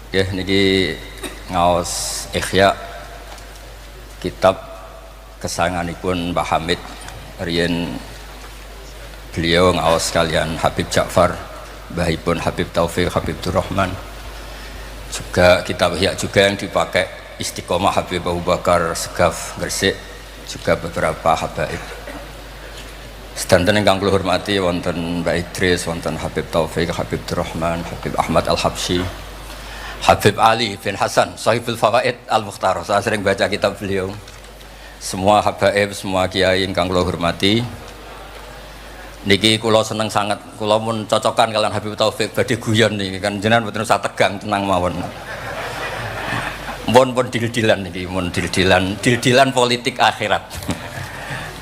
Ya, niki ngaos Ihya kitab kesayanganipun Mbah Hamid riyen beliau ngaos kalian Habib Ja'far, mbahipun Habib Taufik, Habib Durrahman. Juga kitab Ihya juga yang dipakai Istiqomah Habib Abu Bakar Segaf Gresik, juga beberapa habaib. Sedanten ingkang kula hormati wonten Mbak Idris, wonten Habib Taufik, Habib Durrahman, Habib Ahmad Al-Habsyi, Habib Ali bin Hasan, Sahibul Fawaid Al-Mukhtar. Saya sering baca kitab beliau. Semua habaib, semua kiai ingkang kula hormati. Niki kula seneng sangat, kula mun cocokan kalian Habib Taufik badhe guyon niki kan jenengan mboten usah tegang, tenang mawon. Mun dil-dilan niki, mun dil-dilan politik akhirat.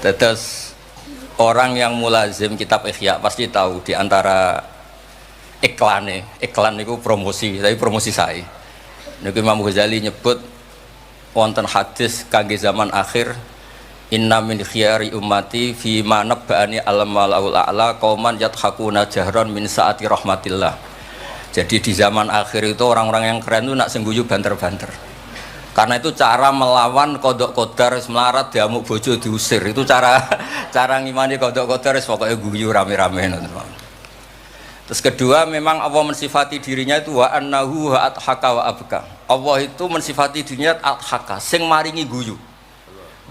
Terus orang yang mulazim kitab Ihya pasti tahu di antara iklan itu promosi, tapi promosi saya. Niku Imam Ghazali nyebut wonten hadis kangge zaman akhir, inna min khiyari ummati fi ma nabba'ani al-malaul a'la qauman yadhakuna jahran min saati rahmatillah. Jadi di zaman akhir itu orang-orang yang keren itu nak sengguyu banter-banter. Karena itu cara melawan kodok kodar melarat diamuk bojo diusir, itu cara ngimani kodok kodar pokoknya guyu rame-rame. Terus kedua, memang Allah mensifati dirinya itu wa annahu wa adhaka wa abka. Allah itu mensifati dirinya adhaka, sing maringi guyu.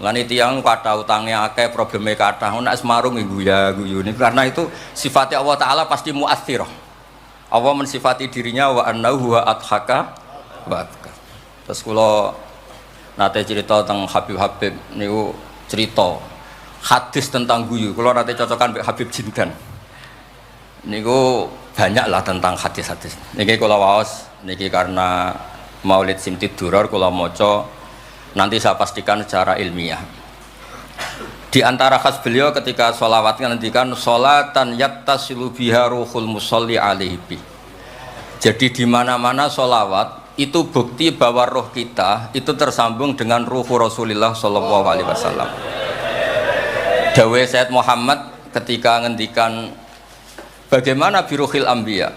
Lan tiyang kata utangnya akeh, probleme kathah, nek semarung guyu ini karena itu sifatnya Allah taala pasti muathirah. Allah mensifati dirinya wa annahu wa adhaka wa abka. Terus kula nate cerita tentang Habib niku cerita hadis tentang guyu. Kula nate cocokan mbek Habib Jindan. Niku banyak lah tentang hadis-hadis. Niki kula waos niki karena Maulid Simtid Duror kula maca, nanti saya pastikan secara ilmiah. Di antara khas beliau ketika sholawat ngendikan sholatan yattasilu biha ruhul musolli alaihi. Jadi di mana-mana sholawat itu bukti bahwa roh kita itu tersambung dengan ruh Rasulullah Shallallahu Alaihi Wasallam. Dawe Sayyid Muhammad ketika ngendikan bagaimana biruhil anbiya.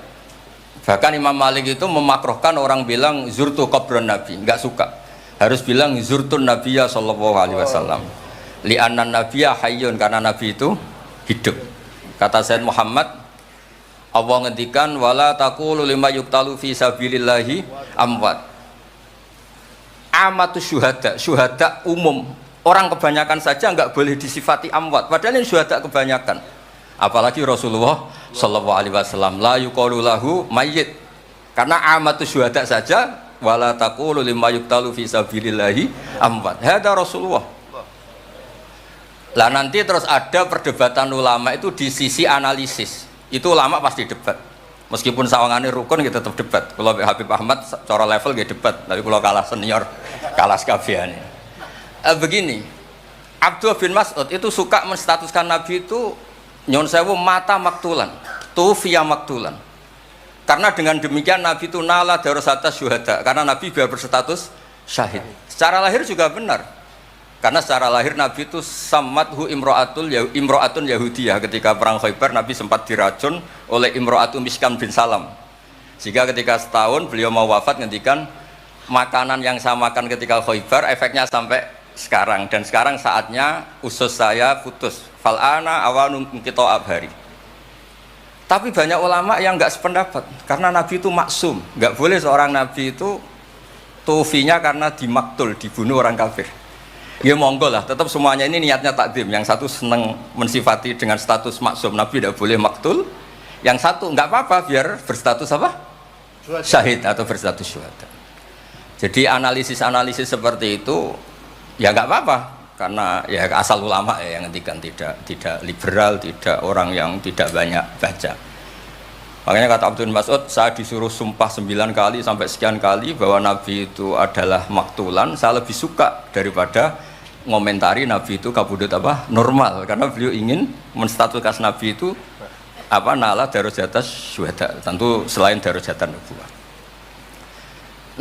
Bahkan Imam Malik itu memakruhkan orang bilang zurtu qabran nabi, enggak suka. Harus bilang zurtun nabiyya sallallahu alaihi wasallam. Li'anna nabiyya hayyun, karena nabi itu hidup. Kata Sayyid Muhammad, Allah ngendikan wala taqulu lima yuqtalu fi sabilillahi amwat. Amatu syuhada umum. Orang kebanyakan saja enggak boleh disifati amwat, padahal ini syuhada kebanyakan. Apalagi Rasulullah sallallahu alaihi wasallam la yuqalu lahu mayyit, karena amatu syuhada saja wala taqulu lima yuqtalu fi sabilillahi amwat. Hada Rasulullah. Lah nanti terus ada perdebatan ulama itu di sisi analisis. Itu ulama pasti debat. Meskipun sawangane rukun kita tetap debat. Kalau Habib Ahmad cara level nggih debat, tapi kalau kalah senior, kalah sekabehane. Begini, Abdullah bin Mas'ud itu suka menstatuskan Nabi itu nyon sewu mata maktulan, tufiya maktulan. Karena dengan demikian Nabi itu nala darasata syuhada, karena Nabi biar berstatus syahid. Secara lahir juga benar. Karena secara lahir Nabi itu samathu imro'atun Yahudiyah. Ketika perang Khaybar Nabi sempat diracun oleh imro'atun Miskam bin Salam. Sehingga ketika setahun beliau mau wafat ngendikan makanan yang saya makan ketika Khaybar efeknya sampai sekarang, dan sekarang saatnya usus saya putus. Fal'ana awalun kita abhari. Tapi banyak ulama yang enggak sependapat, karena Nabi itu maksum, enggak boleh seorang Nabi itu tufinya karena dimaktul, dibunuh orang kafir. Ya monggo lah, tetap semuanya ini niatnya takdim. Yang satu senang mensifati dengan status maksum, Nabi tidak boleh maktul. Yang satu enggak apa-apa biar berstatus apa? Syahid atau berstatus syuhada. Jadi analisis seperti itu ya enggak apa-apa, karena ya asal ulama ya yang ngendikan, tidak liberal, tidak orang yang tidak banyak baca. Makanya kata Abdul Mas'ud, saya disuruh sumpah 9 kali sampai sekian kali bahwa Nabi itu adalah maktulan, saya lebih suka daripada ngomentari Nabi itu kabudut apa normal, karena beliau ingin menstatuskan Nabi itu apa nala darajat syuhada, tentu selain darajatan nubuwah.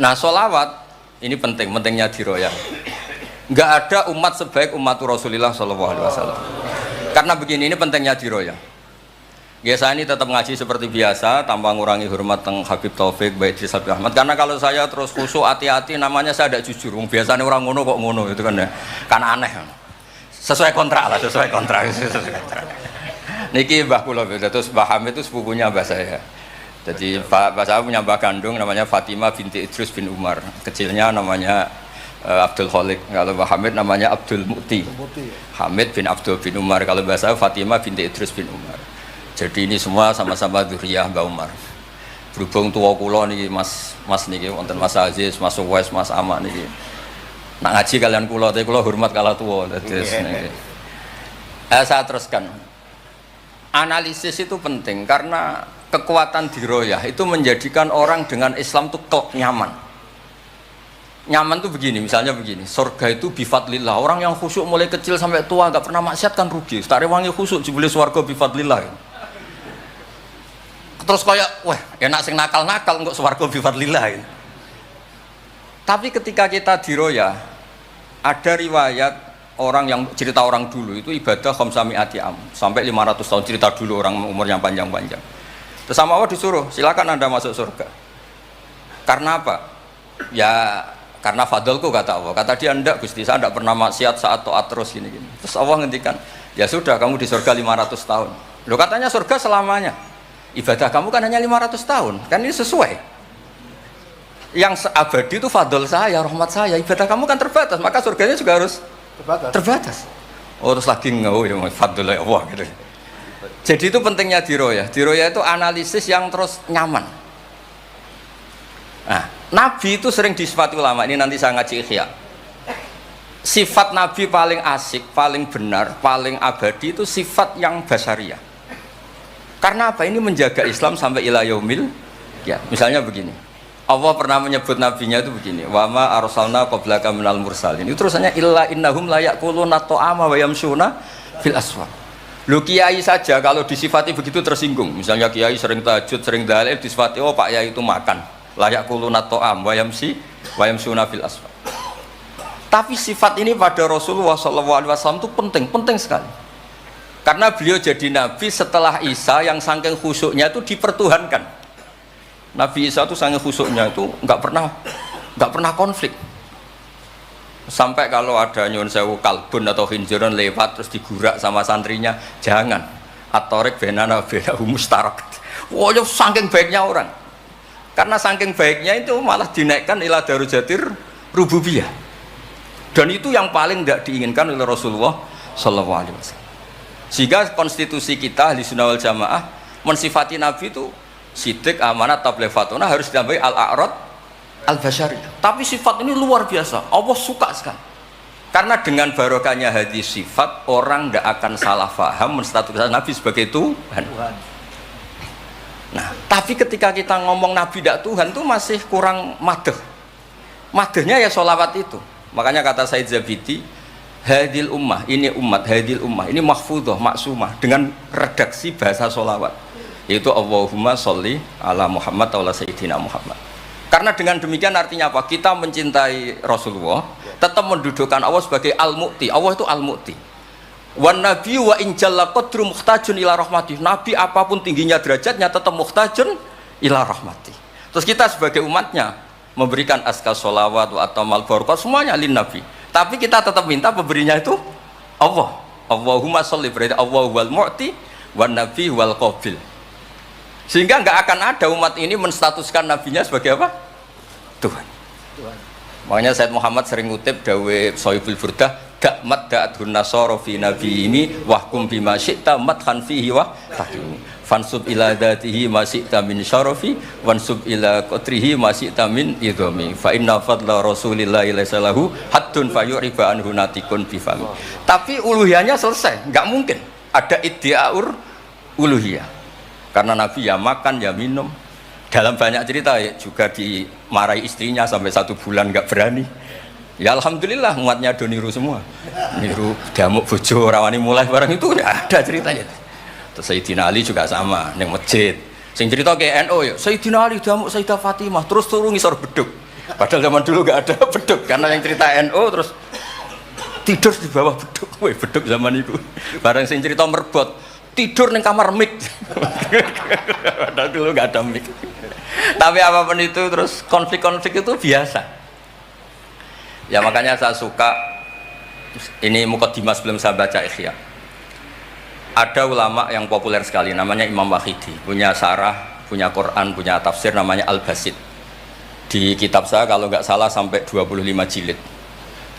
Nah, sholawat ini pentingnya diroyah. Enggak ada umat sebaik umat Rasulullah sallallahu alaihi wasallam. Karena begini, ini pentingnya diroyah. Biasa ini tetap ngaji seperti biasa tanpa ngurangi hormat teng Habib Taufik, Baik Idris Habib Ahmad. Karena kalau saya terus khusyuk hati-hati namanya saya tidak jujur. Biasanya orang ngono kok ngono itu kan ya. Kan aneh. Sesuai kontrak lah, sesuai kontrak. Niki Mbah kula terus Mbah Hamid itu sepupunya Mbah saya. Jadi Mbah saya punya Mbah kandung namanya Fatimah binti Idris bin Umar. Kecilnya namanya Abdul Khalik. Kalau Mbah Hamid namanya Abdul Mukti. Hamid bin Abdul bin Umar. Kalau Mbah saya Fatimah binti Idris bin Umar. Jadi ini semua sama-sama dzurriyyah Mbah Umar. Berhubung tua kula niki Mas niki wonten Mas Aziz, Mas Uwais, Mas Amak niki. Nak ngaji kalian kula, tapi kula hormat kala tua. Terus niki. Saya teruskan. Analisis itu penting karena kekuatan diroyah itu menjadikan orang dengan Islam itu nyaman. Nyaman tuh begini, misalnya begini, surga itu bifadlillah. Orang yang khusyuk mulai kecil sampai tua nggak pernah maksiat kan rugi. Tak rewangi khusyuk jebule swarga bifadlillah. Terus kayak, wah enak sing nakal-nakal nggak swarga bifadlillah. Tapi ketika kita diroyah, ada riwayat orang yang cerita orang dulu itu ibadah khamsami'ati am sampai 500 tahun, cerita dulu orang umurnya panjang-panjang. Terus sama Allah disuruh, silakan Anda masuk surga. Karena apa? Ya karena fadlku kata Allah. Kata dia, enggak Gusti, saya enggak pernah maksiat saat taat terus gini. Terus Allah ngendikan, ya sudah kamu di surga 500 tahun. Loh katanya surga selamanya. Ibadah kamu kan hanya 500 tahun, kan ini sesuai. Yang abadi itu fadl saya, rahmat saya. Ibadah kamu kan terbatas, maka surganya juga harus terbatas. Oh terus lagi ngau ya fadl Allah gitu. Jadi itu pentingnya diroyah. Diroyah itu analisis yang terus nyaman. Nah, Nabi itu sering disifati ulama. Ini nanti saya ngaji Ihya. Sifat Nabi paling asik, paling benar, paling abadi itu sifat yang basyariah. Karena apa? Ini menjaga Islam sampai ila yaumil ya. Misalnya begini, Allah pernah menyebut nabinya itu begini, wa ma arsalna qablaka minal mursalin. Itu terusannya illa innahum la yaquluna ta'ama wa yamshuna fil aswaq. Lu kiai saja kalau disifati begitu tersinggung. Misalnya kiai sering tahajud, sering dalil disifati oh Pak Yai itu makan, la yaquluna ta'am wa yamshuna fil aswaq. Tapi sifat ini pada Rasulullah SAW itu penting sekali. Karena beliau jadi nabi setelah Isa yang saking khusyuknya itu dipertuhankan. Nabi Isa itu saking khusyuknya itu nggak pernah konflik. Sampai kalau ada nyun sewu kalbun atau khinziron lewat terus digurak sama santrinya, jangan. At-tariq bainana bainahu mustarak. Wah, wow, saking baiknya orang. Karena saking baiknya itu malah dinaikkan ila darujatir rububiyah. Dan itu yang paling tidak diinginkan oleh Rasulullah sallallahu alaihi wasallam. Sehingga konstitusi kita Ahli Sunnah wal Jamaah mensifati Nabi itu sidik, amanat, tabligh fatona harus ditambahi al-a'rad al-basyariyah. Tapi sifat ini luar biasa. Allah suka sekali. Karena dengan barokahnya hadis sifat orang tidak akan salah faham menstatuskan Nabi sebagai Tuhan. Nah, tapi ketika kita ngomong Nabi tidak Tuhan itu masih kurang madh. Madhnya ya sholawat itu. Makanya kata Said Zabidi, hadil ummah, ini umat, hadil ummah, ini mahfudhah, maksumah dengan redaksi bahasa sholawat, yaitu Allahumma sholli ala Muhammad wa ala Sayyidina Muhammad. Karena dengan demikian artinya apa? Kita mencintai Rasulullah, tetap mendudukkan Allah sebagai al-mu'ti. Allah itu al-mu'ti. Wan nabi wa in jalla qadru muhtajun ila rahmati. Nabi apapun tingginya derajatnya tetap muhtajun ila rahmati. Terus kita sebagai umatnya memberikan azkar sholawat atau mal barakah semuanya lin nabi. Tapi kita tetap minta pemberinya itu Allah. Allahumma sholli, berarti Allah wal mu'ti wan nabi wal qabil. Sehingga nggak akan ada umat ini menstatuskan nabinya sebagai apa? Tuhan. Makanya Said Muhammad sering ngutip dawe Sohibul Burdah, dakmat da'adhun nasara fi nabi ini wahkum bima syi'ta madhan fihi wa tahkimi fansub ila dhatihi ma syi'ta min syarafi wansub ila qatrihi ma syi'ta min idhami fa inna fadla rasulillahi laysa lahu haddun fayuriba anhu natikun bifami. Tapi uluhiyahnya selesai, nggak mungkin ada iddiaur uluhiyah. Karena Nabi ya makan ya minum. Dalam banyak cerita ya, juga dimarahi istrinya sampai 1 bulan nggak berani. Ya alhamdulillah umatnya do niru semua. Niru damuk bojo rawani mulai barang itu ya ada ceritanya. Terus Sayyidina Ali juga sama neng masjid. Sing cerita ke NU ya, Sayyidina Ali damuk Sayyidah Fatimah terus turun ngisor beduk. Padahal zaman dulu nggak ada beduk karena yang cerita NU terus tidur di bawah beduk. Woi beduk zaman itu. Barang sing cerita merbot tidur ning kamar mic. Padahal dulu nggak ada mic. Tapi apapun itu terus konflik-konflik itu biasa. Ya makanya saya suka ini mukadimah sebelum saya baca Ihya. Ada ulama yang populer sekali namanya Imam Wahidi, punya sarah, punya Quran, punya tafsir namanya Al-Basit. Di kitab saya kalau nggak salah sampai 25 jilid.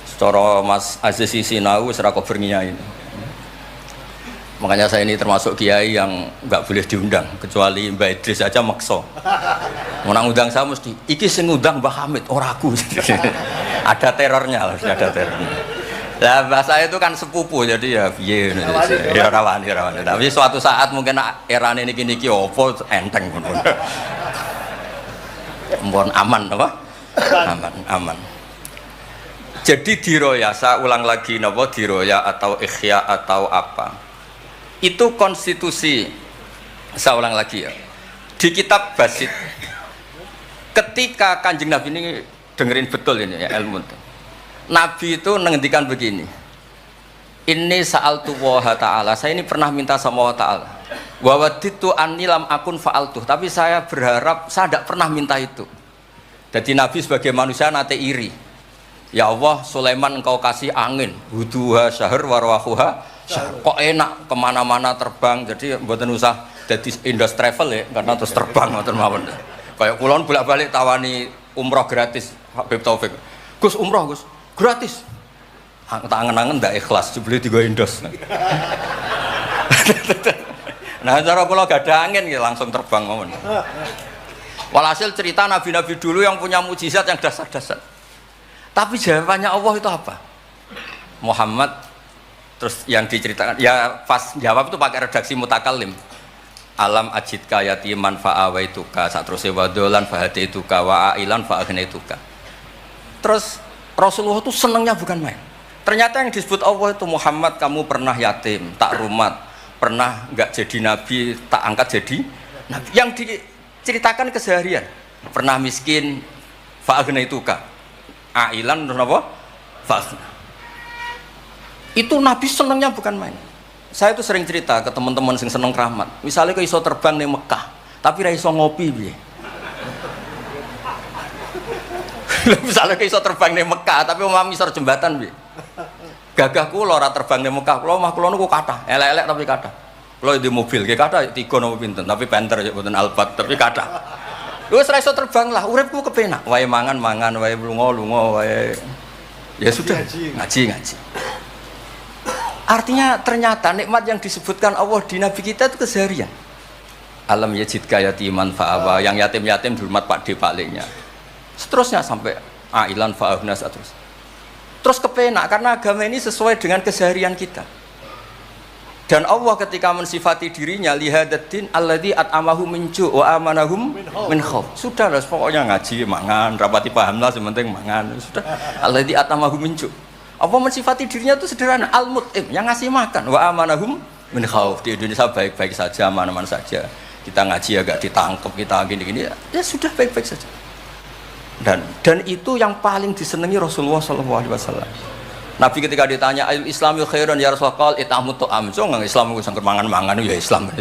Secara Mas Aziz Sinau serako berniain. Makanya saya ini termasuk kiai yang nggak boleh diundang kecuali Mbak Idris aja makso. Mau undang saya mesti iki sing ngundang Mbah Hamid ora aku. Ada terornya lah, ada terornya. Lah bahasa itu kan sepupu jadi ya piye ya rawan. Tapi suatu saat mungkin erane niki opo enteng pun. Mohon aman apa? Aman. Jadi diroya, saya ulang lagi napa diroya atau ikhya atau apa? Itu konstitusi, saya ulang lagi ya, di kitab Basit ketika Kanjeng Nabi ini dengerin betul ini ya ilmu itu. Nabi itu menghentikan begini, ini sa'altu wa ta'ala, saya ini pernah minta sama Allah ta'ala wa waditu anni lam akun fa'altuh, tapi saya berharap saya tidak pernah minta itu. Jadi Nabi sebagai manusia nate iri, ya Allah Sulaiman engkau kasih angin huduha syahr warwahuha kok enak kemana-mana terbang, jadi mboten usah jadi Indos Travel ya karena terus terbang ngoten mawon. Kayak kulon bolak-balik tawani umroh gratis Habib Taufik. Gus umroh Gus gratis. Tak angen-angen ndak ikhlas jebule digo Indos. Nah cara kula gak ada angin ya langsung terbang mawon. Walhasil cerita nabi-nabi dulu yang punya mukjizat yang dasar-dasar. Tapi jawabannya Allah itu apa? Muhammad. Terus yang diceritakan ya pas jawab itu pakai redaksi mutakallim. Alam ajidka yatiman fa'awaituka satruse wadolan fahadaituka wa ailan fa'agnaituka. Terus Rasulullah itu senangnya bukan main. Ternyata yang disebut Allah itu Muhammad kamu pernah yatim, tak rumat, pernah enggak jadi nabi, tak angkat jadi nabi. Yang diceritakan keseharian. Pernah miskin fa'agnaituka. Ailan terus apa? Fa'agna. Itu Nabi senangnya bukan main. Saya itu sering cerita ke teman-teman yang seneng keramat. Misalnya ke iso terbang di Mekah, tapi ra iso ngopi piye. Misalnya ke iso terbang di Mekah, tapi omah misor jembatan piye. Gagah kula ora terbang di Mekah, kula omah kula niku kathah, elek-elek tapi kathah. Kula di mobil, nggih kathah 3 napa pinten, tapi penter ya mboten Alphard, tapi kathah. Wis ra iso terbang lah, uripku kepenak. Wae mangan, wae lunga, wae ya sudah ngaji. Artinya ternyata nikmat yang disebutkan Allah di Nabi kita itu keseharian. Alam yajidka yatiman fa'awa, yang yatim-yatim dihormat Pak D palingnya. Seterusnya sampai ailan fa'ahna terus kepenak karena agama ini sesuai dengan keseharian kita. Dan Allah ketika mensifati dirinya lihadatin alladzi at'amahu min ju' wa amanahum min khauf. Sudah lah pokoknya ngaji mangan, rapati paham lah sementing mangan. Sudah alladzi at'amahu min ju'. Apa mensifati dirinya itu sederhana, al-mut'im, yang ngasih makan, wa amanahum min khauf. Di Indonesia baik-baik saja, aman-aman saja. Kita ngaji agak ditangkap, kita gini-gini, ya sudah baik-baik saja. Dan itu yang paling disenangi Rasulullah SAW. Nabi ketika ditanya, ayul islami khairan ya Rasulullah, itamu to'am. So nggak Islam itu sangker mangan-mangan, ya Islam.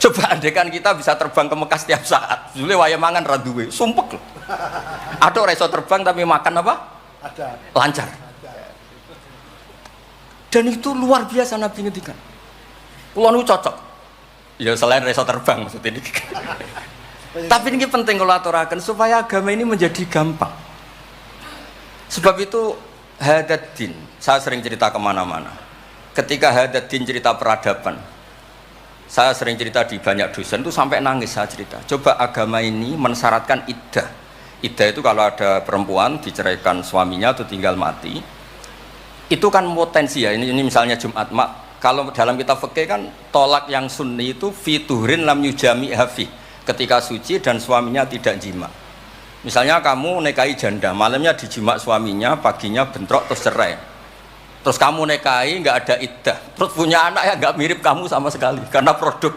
Coba andekan kita bisa terbang ke Mekah setiap saat, dulu waya mangan raduwe, sumpek loh. Ada orang iso terbang tapi makan apa? Ada. Lancar. Dan itu luar biasa Nabi ngendikan. Kulo niku cocok. Ya selain reso terbang maksud ini. Tapi ini penting kalau aturaken supaya agama ini menjadi gampang. Sebab itu hadaddin, saya sering cerita kemana-mana. Ketika hadaddin cerita peradaban, saya sering cerita di banyak dosen itu sampai nangis saya cerita. Coba agama ini mensyaratkan iddah. Iddah itu kalau ada perempuan diceraikan suaminya atau tinggal mati, itu kan potensi ya. Ini misalnya Jumat mak. Kalau dalam kitab fikih kan tolak yang sunni itu fiturin lam yujami hafi, ketika suci dan suaminya tidak jima. Misalnya kamu nikahi janda, malamnya dijima suaminya, paginya bentrok terus cerai. Terus kamu nikahi nggak ada iddah, terus punya anak ya nggak mirip kamu sama sekali karena produk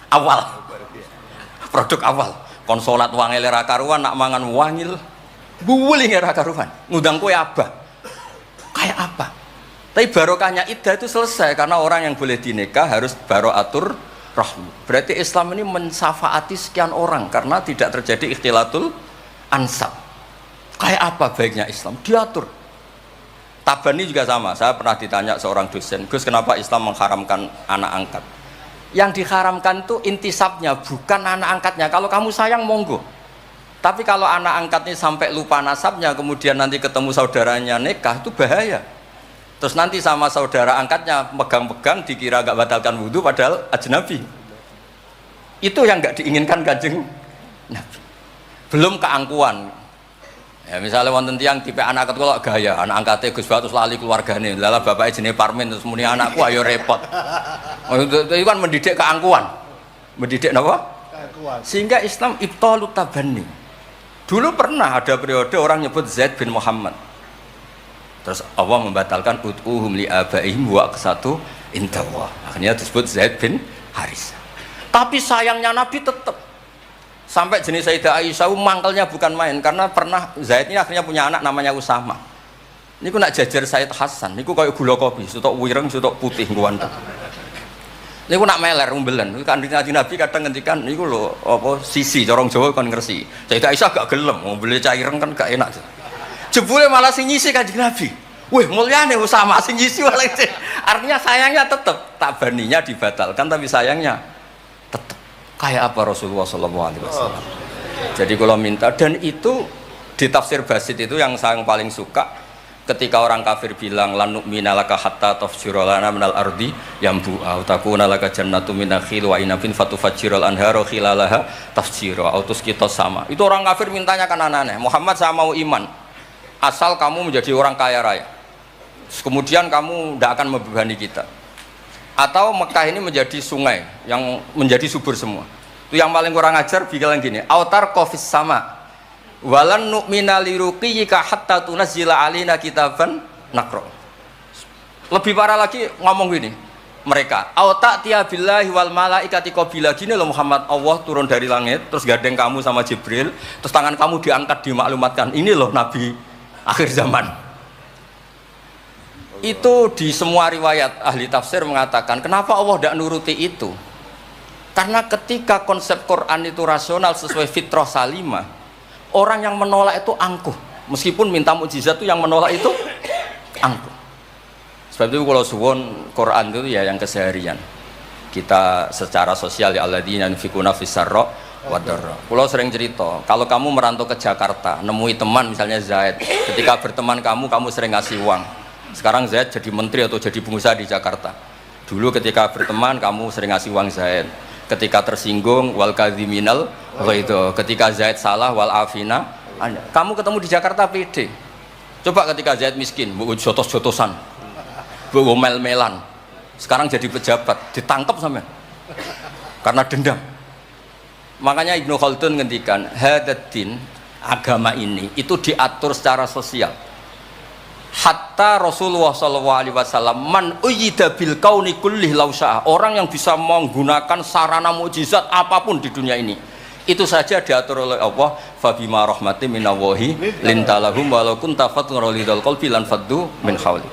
awal. Produk awal. Konsolat wangil era karuan, nak mangan wangil, buwuling era karuan. Ngundang kue abah. Kayak apa? Tapi barokahnya iddah itu selesai karena orang yang boleh dinikah harus baroatur rahmi. Berarti Islam ini mensafaati sekian orang karena tidak terjadi ikhtilatul ansab. Kayak apa baiknya Islam? Diatur. Tabani juga sama. Saya pernah ditanya seorang dosen, Gus, kenapa Islam mengharamkan anak angkat? Yang diharamkan itu intisabnya, bukan anak angkatnya. Kalau kamu sayang, monggo. Tapi kalau anak angkatnya sampai lupa nasabnya, kemudian nanti ketemu saudaranya nikah, itu bahaya. Terus nanti sama saudara angkatnya pegang-pegang dikira gak batalkan wudhu padahal ajnabi. Itu yang gak diinginkan Kanjeng Nabi. Belum keangkuhan. Ya misalnya wonten tiyang tipe anak angkat kok gaya, anak angkatnya Gus Batus lali keluargane. Lala bapaknya jenenge Parmin terus muni anakku ayo repot. Itu kan mendidik keangkuhan. Mendidik napa? Keangkuhan. Sehingga Islam ibtalut tabanni. Dulu pernah ada periode orang nyebut Zaid bin Muhammad. Terus Allah membatalkan ud'uhum li abaihim wa aqsatu indallah. Akhirnya disebut Zaid bin Harisah. Tapi sayangnya Nabi tetap sampai jenis Sayyidah Aisyah mangkelnya bukan main karena pernah Zaid ini akhirnya punya anak namanya Usama. Niku nak jajar Sayyid Hasan, niku kayak gula kopi, sutok wireng, sutok putih kuwanta. Niku nak meler umbelen. Kanjeng Nabi kadang ngendikan niku lho apa sisi corong Jawa kon ngersi. Sayyidah Aisyah gak gelem, umbele cah ireng kan gak enak. Jebule malah sing nyisi Kanjeng Nabi. Wih, mulyane Usama sing nyisi malah. Artinya sayangnya tetap, tabaninya dibatalkan tapi sayangnya tetap. Kayak apa Rasulullah SAW. Jadi kalau minta, dan itu di tafsir Basit itu yang saya paling suka ketika orang kafir bilang lan nu'mina laka hatta tafjura lana minal ardi yambu'a takuna laka jannatu min nakhil wa inabin fatufajjiral anharu khilalaha tafjira autus kita sama. Itu orang kafir mintanya kan aneh-aneh. Muhammad saya mau iman asal kamu menjadi orang kaya raya, kemudian kamu tidak akan membebani kita, atau Mekah ini menjadi sungai yang menjadi subur semua. Itu yang paling kurang ajar bilang gini, autar kofis sama walan nu'mina liruqiyika hatta tunazzila alina kitaban nakro. Lebih parah lagi ngomong gini mereka, auta tiabillahi wal malaikati qabila. Gini loh Muhammad, Allah turun dari langit terus gandeng kamu sama Jibril, terus tangan kamu diangkat dimaklumatkan ini loh Nabi akhir zaman. Itu di semua riwayat ahli tafsir mengatakan kenapa Allah tidak nuruti itu, karena ketika konsep Quran itu rasional sesuai fitrah salimah, orang yang menolak itu angkuh. Meskipun minta mukjizat itu yang menolak itu angkuh. Sebab itu kalau suwon Quran itu ya yang keseharian kita secara sosial, ya alladzina yunfikuna fis-sarra wadarra. Kalau sering cerita, kalau kamu merantau ke Jakarta, nemui teman misalnya Zaid, ketika berteman kamu sering ngasih uang. Sekarang Zaid jadi menteri atau jadi pengusaha di Jakarta. Dulu ketika berteman kamu sering ngasih uang Zaid. Ketika tersinggung wal kadhiminal itu. Ketika Zaid salah wal afina. Kamu ketemu di Jakarta pede. Coba ketika Zaid miskin, bu jotos-jotosan, bu mel-melan. Sekarang jadi pejabat, ditangkap sama karena dendam. Makanya Ibnu Khaldun ngendikan hadatin agama ini itu diatur secara sosial. Hatta Rasulullah SAW man uyyida bil kauni kullih lausa'ah, orang yang bisa menggunakan sarana mukjizat apapun di dunia ini itu saja diatur oleh Allah. Fabima rahmatin minallahi lintalahum walau kunta fatun ghalidhal qalbi lan faddu min hawli.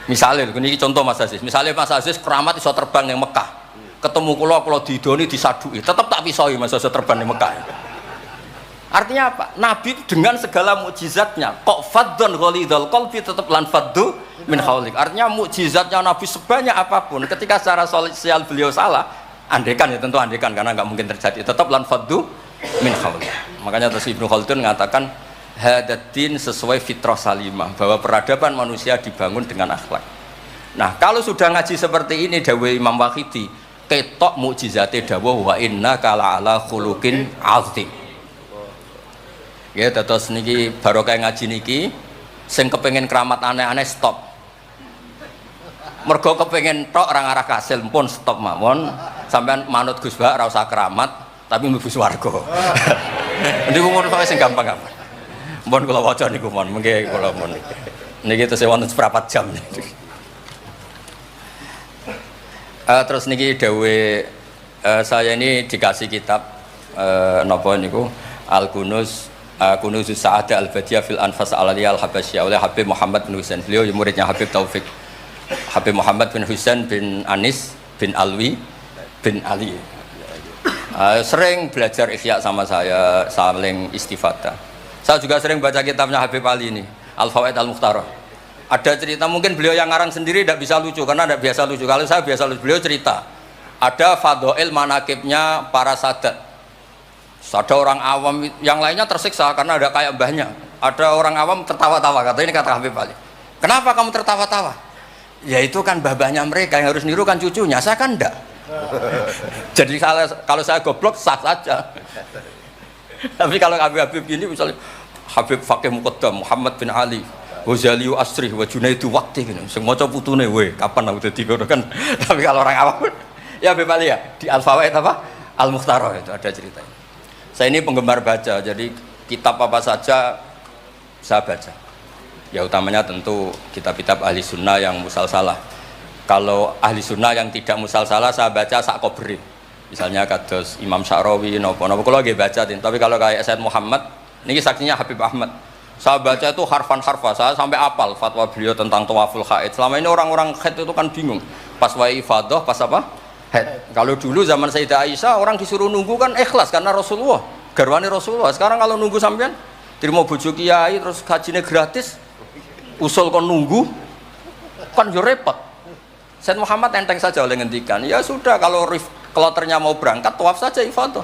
Misalnya ini contoh Mas Aziz, misalnya Mas Aziz keramat iso terbang yang Mekah, ketemu kalau didoni disadui, tetap tak pisoi Mas Aziz terbang di Mekah. Artinya apa? Nabi dengan segala mukjizatnya kok faddun ghalidhal qalbi tetap lan faddu min haulik. Artinya mukjizatnya Nabi sebanyak apapun, ketika secara sosial beliau salah, andekan ya tentu andekan karena nggak mungkin terjadi, tetap lan faddu min haulik. Makanya terus Ibnu Khaldun mengatakan hadatin sesuai fitrah salimah, bahwa peradaban manusia dibangun dengan akhlak. Nah kalau sudah ngaji seperti ini dawuh Imam Waqidi, ketok mukjizate dawuh wa inna kala ala khuluqin azim. Ya terus niki barokah ngaji niki sing kepengin keramat aneh-aneh stop. Mergo kepengin tok orang arah kasil pun stop mawon. Sampean manut Gus Ba ora usah keramat tapi mlebu swarga. Niku mun kok sing gampang-gampang. Mohon kula waca niku mohon mengke kula mohon. Niki tesih wonten seprapat jam. Terus niki dawuh saya ini dikasih kitab napa niku Al-Gunuz Kunuzus Sa'adah Al-Badiyah fil Anfas Al-Aliyah Al-Habasyah oleh Habib Muhammad bin Husain. Beliau muridnya Habib Taufik. Habib Muhammad bin Husain bin Anis bin Alwi bin Ali. Sering belajar Ihya sama saya, saling istifadah. Saya juga sering baca kitabnya Habib Ali ini, Al-Fawaid Al-Mukhtarah. Ada cerita, mungkin beliau yang ngarang sendiri tidak bisa lucu karena tidak biasa lucu. Kalau saya biasa lucu. Beliau cerita ada fadhail manakibnya para sadat. Ada orang awam yang lainnya tersiksa karena ada kayak mbahnya. Ada orang awam tertawa-tawa, kata ini kata Habib Ali. Kenapa kamu tertawa-tawa? Ya itu kan mbah-mbahnya mereka yang harus niru kan cucunya, saya kan enggak. Jadi kalau saya goblok sah saja. Tapi kalau Habib gini misalnya Habib Fakih Muqaddam Muhammad bin Ali Ghazaliyu Asri wa Junaidu Waqti gini. Sing maca putune we kapan aku dadi ngono kan. Tapi kalau orang awam ya Habib Ali ya di Al-Fawaid apa? Al-Mukhtarah itu ada ceritanya. Saya ini penggemar baca, jadi kitab apa saja saya baca. Ya utamanya tentu kitab-kitab ahli sunnah yang musalsalah. Kalau ahli sunnah yang tidak musalsalah saya baca sak kobri. Misalnya kados Imam Sya'rawi, nopo-nopo kalau lagi baca. Tapi kalau kayak Said Muhammad, ini saksinya Habib Ahmad. Saya baca itu harfan-harfa, saya sampai apal fatwa beliau tentang tawaful haid. Selama ini orang-orang haid itu kan bingung. Pas wa ifadah, pas apa? Head. Kalau dulu zaman Sayyidah Aisyah orang disuruh nunggu kan ikhlas karena Rasulullah, garwane Rasulullah. Sekarang kalau nunggu sampean terima bojo kiai terus gajinya gratis, usul kon nunggu kan yo repot. Said Muhammad enteng saja oleh ngendikan, ya sudah kalau kloternya mau berangkat tawaf saja ifadah.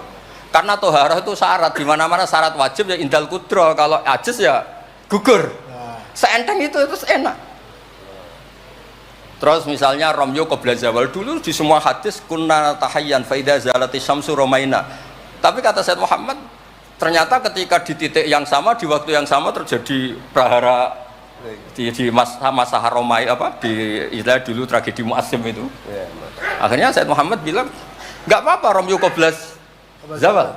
Karena toharah itu syarat, di mana-mana syarat wajib ya indal kudro, kalau ajis ya gugur. Seenteng itu terus enak. Terus misalnya Romyo qabla zawal, dulu di semua hadis kunna tahayyan fa idza zalati syamsu romaina. Tapi kata Said Muhammad ternyata ketika di titik yang sama di waktu yang sama terjadi prahara di masa Haromai apa di istilah dulu tragedi Mu'assim itu. Akhirnya Said Muhammad bilang enggak apa-apa Romyo qabla zawal.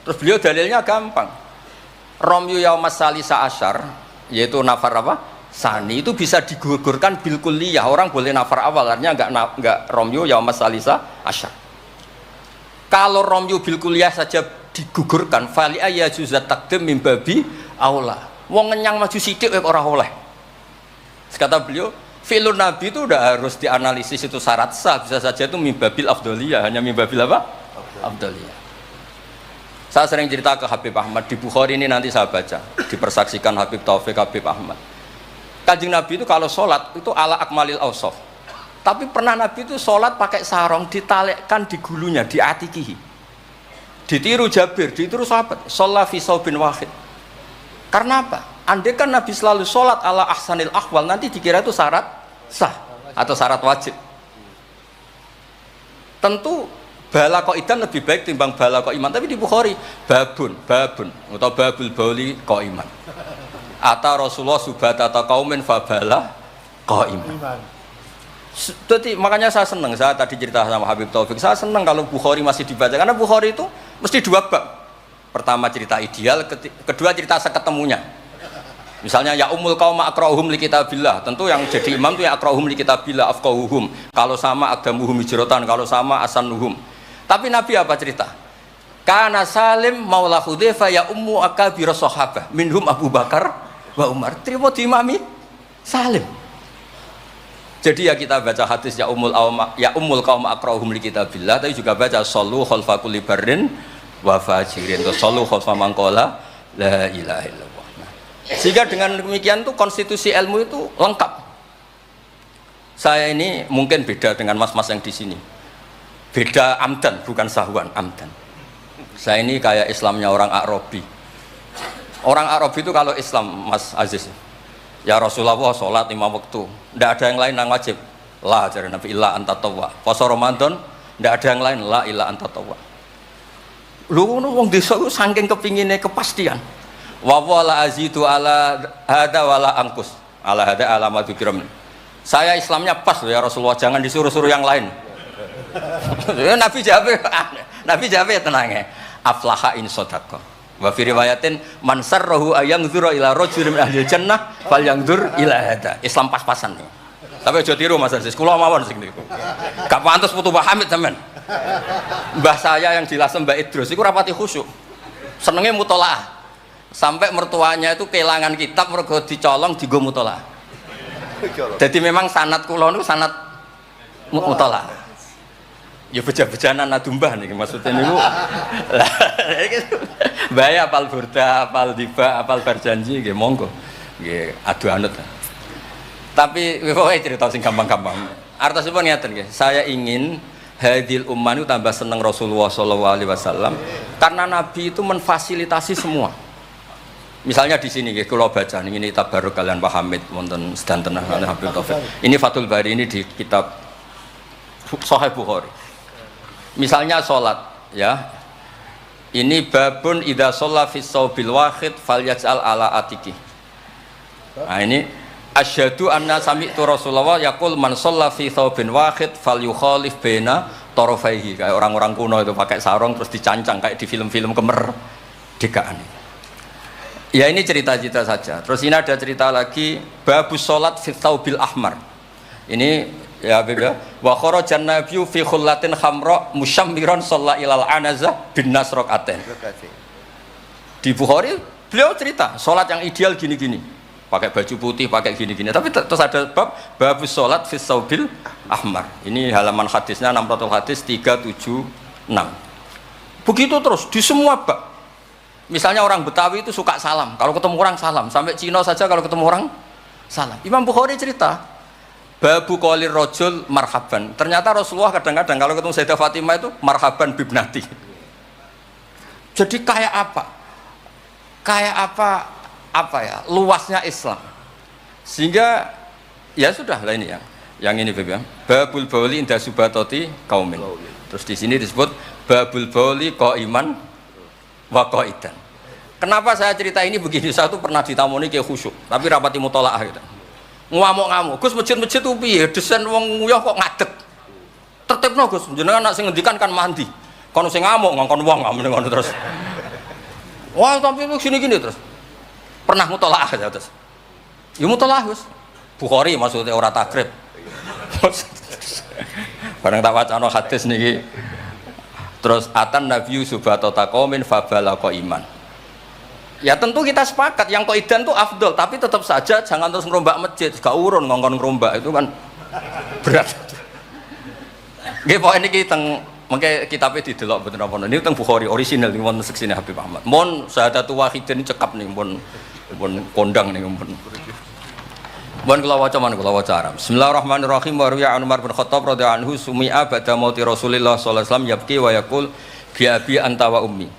Terus beliau dalilnya gampang. Romyo yaumas salisa asyar yaitu nafar apa? Sani itu bisa digugurkan bil kulliyah, orang boleh nafar awal, artinya enggak Romyo yaumas salisa asyar. Kalau Romyo bil kulliyah saja digugurkan, fali ayyajuzat taqdim min babi aula. Wong ngenyang maju sithik ora oleh. Kata beliau, fi'lun nabi itu udah harus dianalisis itu syarat sah, bisa saja itu min babil afdhaliyah, hanya min babil apa? Afdhaliyah. Saya sering cerita ke Habib Ahmad di Bukhari ini nanti saya baca, dipersaksikan Habib Taufik Habib Ahmad. Kanjeng Nabi itu kalau sholat itu ala akmalil awsaf. Tapi pernah Nabi itu sholat pakai sarong ditalekkan di gulunya, di atikihi. Ditiru Jabir, ditiru sahabat. Sholat fi saubin wahid. Karena apa? Andai kan Nabi selalu sholat ala ahsanil ahwal, nanti dikira itu syarat sah atau syarat wajib. Tentu bala qa'idan lebih baik timbang bala qa'iman. Tapi di Bukhari babun atau babul bauli qa'iman. Ata Rasulullah subhata qaumin fabala qaiman. Jadi makanya saya senang, saya tadi cerita sama Habib Taufik, saya senang kalau Bukhari masih dibaca karena Bukhari itu mesti dua bab. Pertama cerita ideal, kedua cerita seketemunya. Misalnya ya ummul qaum aqra'uhum li kitabillah, tentu yang jadi imam itu ya aqra'uhum li kitabillah afqahuhum. Kalau sama aqdamuhum hijratan, kalau sama asanuhum. Tapi Nabi apa cerita? Kana Salim maula Hudzaifah ya ummu akabir sahabah minhum Abu Bakar wa Umar, terima diimami Salim. Jadi ya kita baca hadis ya ummul qaum aqra'uhum li kitabillah, tapi juga baca sallu khalfa kulli barrin wa fajirin, sallu khalfa man qala la ilaha illallah. Sehingga dengan demikian tuh konstitusi ilmu itu lengkap. Saya ini mungkin beda dengan mas-mas yang di sini. Beda amdan, bukan sahwan, amdan. Saya ini kayak Islamnya orang Arabi. Orang Arabi itu kalau Islam, Mas Aziz, ya Rasulullah sholat 5 waktu, tidak ada yang lain yang wajib. La jare Nabi illa anta tawwa. Puasa Ramadan, tidak ada yang lain la illa anta tawwa. Lu wong desa ku saking kepingine kepastian. Wa wala azidu ala hada wala angkus. Ala hada alamat kiram. Saya Islamnya pas ya Rasulullah, jangan disuruh-suruh yang lain. Nabi jawab tenang ya. Aflaha in shadaqah. Wa fi riwayatin man sarrahu ayangzura ila rajulin min ahli jannah falyangzur ila hada. Islam pas-pasan nih. Tapi aja tiru Mas Aziz, kula mawon sing niku. Gak pantes putu Mbah Hamid sampean. Mbah saya yang dilasem Mbak Idrus iku rapati khusyuk. Senenge mutolaah. Sampai mertuanya itu kehilangan kitab mergo dicolong digo mutolaah. Jadi memang sanad kula niku sanad mutolaah. Ya beja-bejanan nadumbah nih maksudnya niku. Bahaya apal burda, apal diba, apal berjanji nggih monggo. Nggih adu anut. Tapi pokoke cerita sing gampang-gampang. Artosipun ngeten nggih, saya ingin hadil ummah itu tambah seneng Rasulullah SAW karena Nabi itu memfasilitasi semua. Misalnya di sini nggih kula baca ini tabarruk kalian Pak Hamid wonten sedanten Habib Taufik. Ini Fathul Bari ini di kitab Sahih Bukhari. Misalnya salat ya. Ini babun idza shalla fi shaubil wahid falyaj'al ala atiki. Nah ini asyhadu anna sami'tu Rasulullah yaqul man shalla fi shaubin wahid falyukhalif baina tarafaihi. Kayak orang-orang kuno itu pakai sarung terus dicancang kayak di film-film kemerdekaan. Ya ini cerita-cerita saja. Terus ini ada cerita lagi babus sholat fi thawbil ahmar. Ini ya Habib ya. Wa kharajan nabiyyu fi khullatin khamra musyammiran shalla ilal anazah bin nasraqatin. Di Bukhari beliau cerita sholat yang ideal gini-gini. Pakai baju putih, pakai gini-gini. Tapi terus ada bab babus sholat fi thawbil ahmar. Ini halaman hadisnya 600 hadis 376. Begitu terus di semua bab. Misalnya orang Betawi itu suka salam, kalau ketemu orang salam, sampai Cina saja kalau ketemu orang salam. Imam Bukhari cerita, babu qolir rojul marhaban. Ternyata Rasulullah kadang-kadang kalau ketemu Sayyidah Fatimah itu marhaban bibnati. Jadi kayak apa? Kayak apa ya? Luasnya Islam. Sehingga ya sudah lah ini yang ini Beb. Babul bauli inda subatoti kaumin. Terus di sini disebut babul bauli qaiman wa qaidan. Kenapa saya cerita ini begini? Saya tuh pernah ditamoni kayak khusyuk, tapi rapati mutolaah gitu. Ngamuk-ngamuk, Gus masjid-masjid tuh piye? Desain wong nguyah kok ngadeg. Tertibno Gus, jenengan nak sing ngendikan kan mandi. Kono sing ngamuk ngongkon wong ngono terus. Wah, tapi gini-gini terus. Pernah mutolaah ya terus. Ya mutolaah Gus. Bukhari maksudnya ora takrib. Barang tak wacana hadis niki. Terus atan nabiyyu subatota qaumin fabalaqa iman. Ya tentu kita sepakat yang qaidan tuh afdol, tapi tetap saja jangan terus ngerombak masjid, gak urun ngongkon ngerombak itu kan berat. Nggih pokoke niki teng mengke kitabe didelok mboten apa niku teng Bukhari orisinal niku wonten seksine Habib Ahmad. Mon syahadatu wahidin cekap nih pun kondang nih pun. Mohon kula waca man kula waca Arab. Bismillahirrahmanirrahim. Wa ruya Umar bin Khattab radhiyallahu anhu sumi'a ba'da mauti Rasulillah sallallahu alaihi wasallam yabki wa yaqul bi abi anta wa ummi.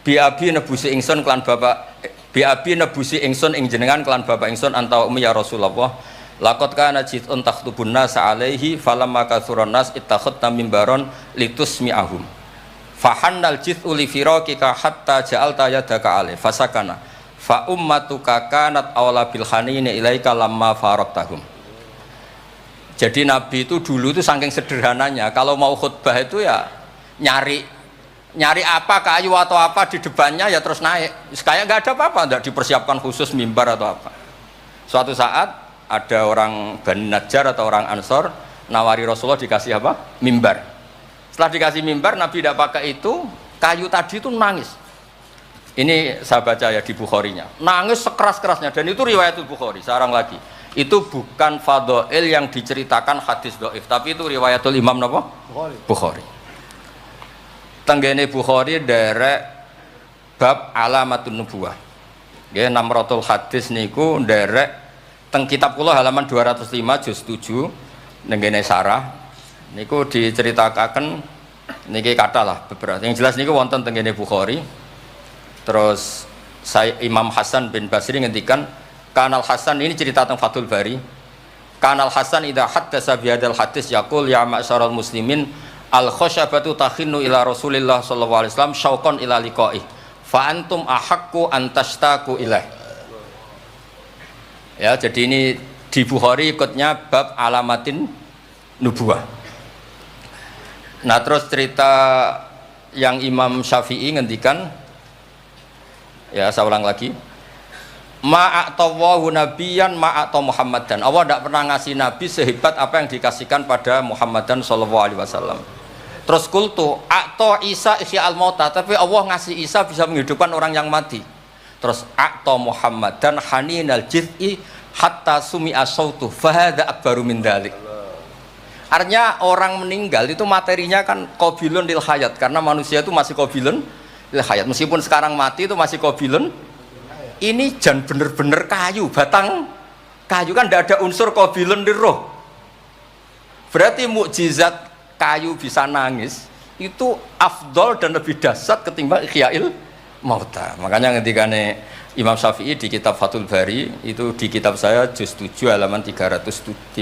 Bi abi nebusi ingsun kelan bapak bi abi nebusi ingsun ing jenengan kelan bapak ingsun anta wa ummi ya Rasulullah. Laqad kana jitun takhtubun nas alaihi falamma kathuran nas ittakhadna mimbaron litusmi'ahum. Fahannal jit'u li firaqika hatta ja'alta yadaka alaihi fasakana. Fa ummatuka kanat awla bil hanini ilaika lamma faraqtahum. Jadi Nabi itu dulu itu saking sederhananya kalau mau khutbah itu ya nyari apa kayu atau apa di depannya ya terus naik. Kayak nggak ada apa-apa, nggak dipersiapkan khusus mimbar atau apa. Suatu saat ada orang Bani Najjar atau orang Ansor nawari Rasulullah dikasih apa? Mimbar. Setelah dikasih mimbar Nabi tidak pakai itu, kayu tadi itu nangis. Ini saya baca ya di Bukharinya. Nangis sekeras-kerasnya dan itu riwayat Bukhari. Sekarang lagi. Itu bukan fadhail yang diceritakan hadis dhaif, tapi itu riwayatul Imam napa? Bukhari. Tenggene Bukhari derek bab alamatun nubuwah. Nggih 600 hadis niku derek teng kitab kula halaman 205 juz 7 nenggene sarah niku diceritakaken niki katalah beberapa. Yang jelas niku wonten tenggene Bukhari. Terus saya Imam Hasan bin Basri ngendikan Kanal Hasan ini cerita tentang Fathul Bari. Kanal Hasan idza haddasa bi hadzal hadis yaqul ya ma'syaral muslimin al khasyabatu takhinnu ila Rasulillah sallallahu alaihi wasallam syauqan ila liqa'i fa antum ahaqqu an tashtaqu ilaih. Ya, jadi ini di Bukhari ikutnya bab alamatin nubuwah. Nah, terus cerita yang Imam Syafi'i ngendikan ya saya ulang lagi. Ma'atawahu nabiyan ma'ata Muhammadan. Allah tidak pernah ngasih nabi sehebat apa yang dikasihkan pada Muhammadan sallallahu alaihi wasallam. Terus kultu a'ta Isa ihya al-mauta, tapi Allah ngasih Isa bisa menghidupkan orang yang mati. Terus a'ta Muhammad dan haninal jiz'i hatta sumi'a sautu fahada akbaru min dzalik. Artinya orang meninggal itu materinya kan qabilun lil hayat, karena manusia itu masih qabilun lil hayat. Meskipun sekarang mati itu masih qabilun. Ini jan bener-bener kayu, batang kayu, kan tidak ada unsur qabilun lil roh. Berarti mukjizat kayu bisa nangis itu afdol dan lebih dahsyat ketimbang ikhyail mauta. Makanya ketika Imam Syafi'i di kitab Fathul Bari, itu di kitab saya juz 7 halaman 307.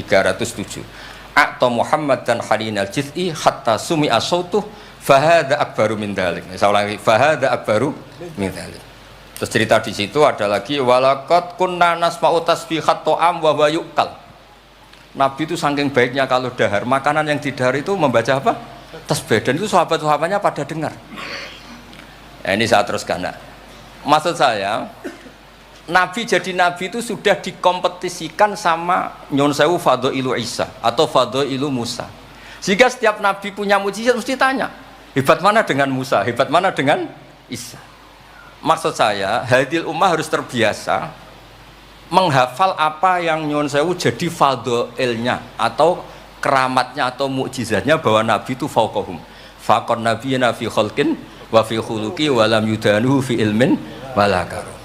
A'ta Muhammad dan halinal jiz'i hatta sumi'a sautuh fahada akbaru min dzalik. Saya ulangi, fahada akbaru min dzalik. Terus cerita di situ ada lagi walaqad kunna nasma'u tasbihat ta'am wa huwa yu'kal. Nabi itu saking baiknya kalau dahar, makanan yang didahar itu membaca apa? Tasbih, dan itu sahabat-sahabatnya pada dengar. Ya, ini saya teruskan. Nah, maksud saya, Nabi jadi Nabi itu sudah dikompetisikan sama Nyon Sewu Fadailu Isa atau Fadailu Musa. Sehingga setiap Nabi punya mujizat mesti tanya, hebat mana dengan Musa, hebat mana dengan Isa. Maksud saya, hadil ummah harus terbiasa menghafal apa yang Nyon Sewu jadi fadailnya atau keramatnya atau mukjizatnya, bahwa Nabi itu fauqahum. Faqon nabiyina fi khalqin wa fi khuluqi wa lam yudanuhu fi ilmin wala karam.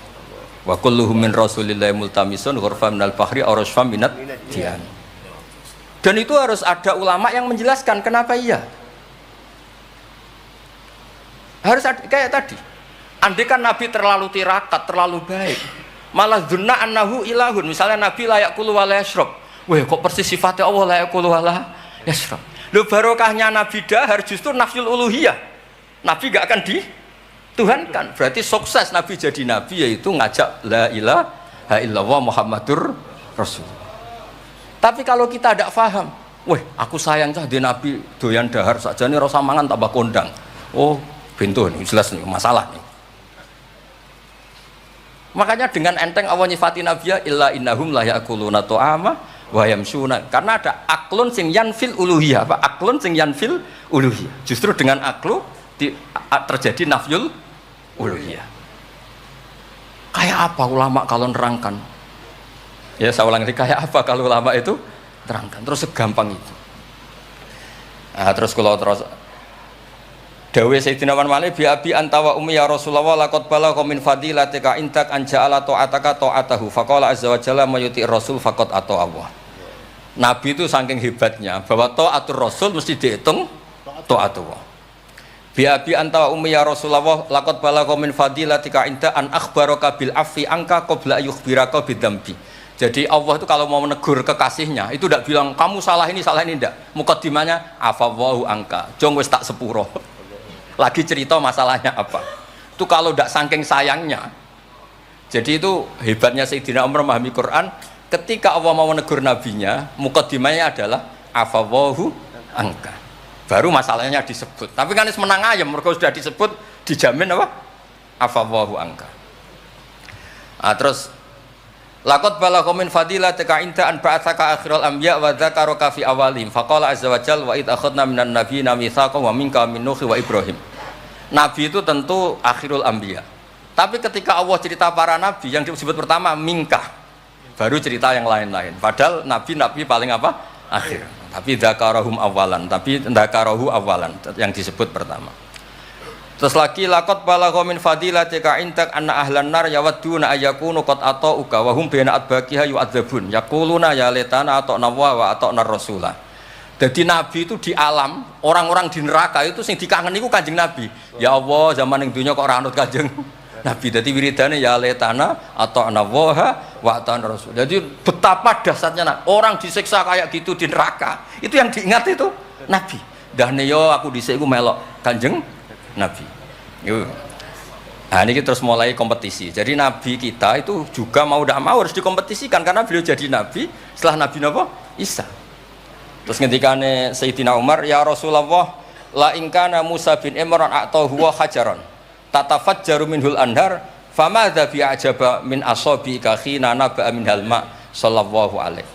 Wa kulluhum min rasulillahi multamisun ghurfa minal bahri aw rasfa minat dian. Dan itu harus ada ulama yang menjelaskan kenapa iya. Harus ada, kayak tadi. Andai kan Nabi terlalu tirakat, terlalu baik, malah dzunna annahu ilahun. Misalnya Nabi layak kulu wa la yashrab. Weh, kok persis sifatnya Allah layak kulu wa la yashrab. Lho, barokahnya Nabi dahar justru nafsul uluhiyah. Nabi gak akan dituhankan. Berarti sukses Nabi jadi Nabi yaitu ngajak la ilaha illallah Muhammadur Rasul. Tapi kalau kita tidak paham, weh, aku sayang cah di Nabi doyan dahar saja nih rasa mangan tambah kondang. Oh, pintu nih jelas nih masalah nih. Makanya dengan enteng Allah nyifati Nabiya illa innahum la ya'kuluna ta'ama wa yamshuna, karena ada aklun sing yanfil uluhiyah. Apa aklun sing yanfil uluhiyah? Justru dengan aklu terjadi nafyul uluhiyah. Kayak apa ulama kalau nerangkan? Ya saya ulang lagi, kayak apa kalau ulama itu terangkan? Terus segampang itu. Nah, terus kalau terus dawe Sayyidina Malik bi abi anta wa ummi ya Rasulullah laqad balagha min fadilatika intak an ja'ala ta'ataka ta'atahu faqala azza wa jalla mayuti rasul faqad ata Allah. Nabi itu saking hebatnya bahwa ta'atur rasul mesti dihitung ta'atullah. Bi abi anta wa ummi ya Rasulullah laqad balagha min fadilatika inta an akhbaraka bil afi anka qabla yukhbiraka bidzambi. Jadi Allah itu kalau mau menegur kekasihnya itu tidak bilang kamu salah ini tidak. Mukaddimahnya afawwahu angka. Jong wis tak sepuro. Lagi cerita masalahnya apa. Itu kalau tidak saking sayangnya. Jadi itu hebatnya Sayyidina Umar memahami Quran. Ketika Allah mau menegur nabinya, mukaddimahnya adalah afawwahu angka. Baru masalahnya disebut. Tapi kan menang ayam, mereka sudah disebut, dijamin apa? Afawwahu angka. Nah, terus laqad balagha min fadilatika inta an ba'atsaka akhiral anbiya wa dzakaraka fi awalihim faqala azza wa jalla wa id akhadna minan nabiyina mitsaqan wa minka min nuh wa ibrahim. Nabi itu tentu akhirul anbiya. Tapi ketika Allah cerita para nabi yang disebut pertama minka, baru cerita yang lain-lain. Padahal nabi paling apa? Akhir. Tapi dzakarahum awalan, tapi dzakarahu awalan yang disebut pertama. Terus lagi laqad balagha min fadilatika intak anna ahlan nar yawadduna ayyakunu qad ata'uka wa hum baina adbaqiha yu'adzabun yaquluna ya laitana ata'na wa ata'na rasulah. Jadi Nabi itu di alam, orang-orang di neraka itu sing dikangeni iku Kanjeng Nabi. Ya Allah, zaman ning dunya kok ora anut Kanjeng Nabi. Dadi wiridane ya laitana ata'na wa ata'na rasul. Jadi betapa dahsyatnya orang disiksa kayak gitu di neraka. Itu yang diingat itu Nabi. Dahne yo aku dhisik iku melok Kanjeng Nabi. Yuk. Nah, ini kita terus mulai kompetisi. Jadi Nabi kita itu juga mau tidak mau harus dikompetisikan karena beliau jadi Nabi setelah Nabi Isa. Terus ketika Sayyidina Umar, ya Rasulullah, la ingkana Musa bin Imran atau huwa hajaron tatafajjaru minhul anhar famadza bi ajaba min asabi khina naba min halma sallallahu alaihi.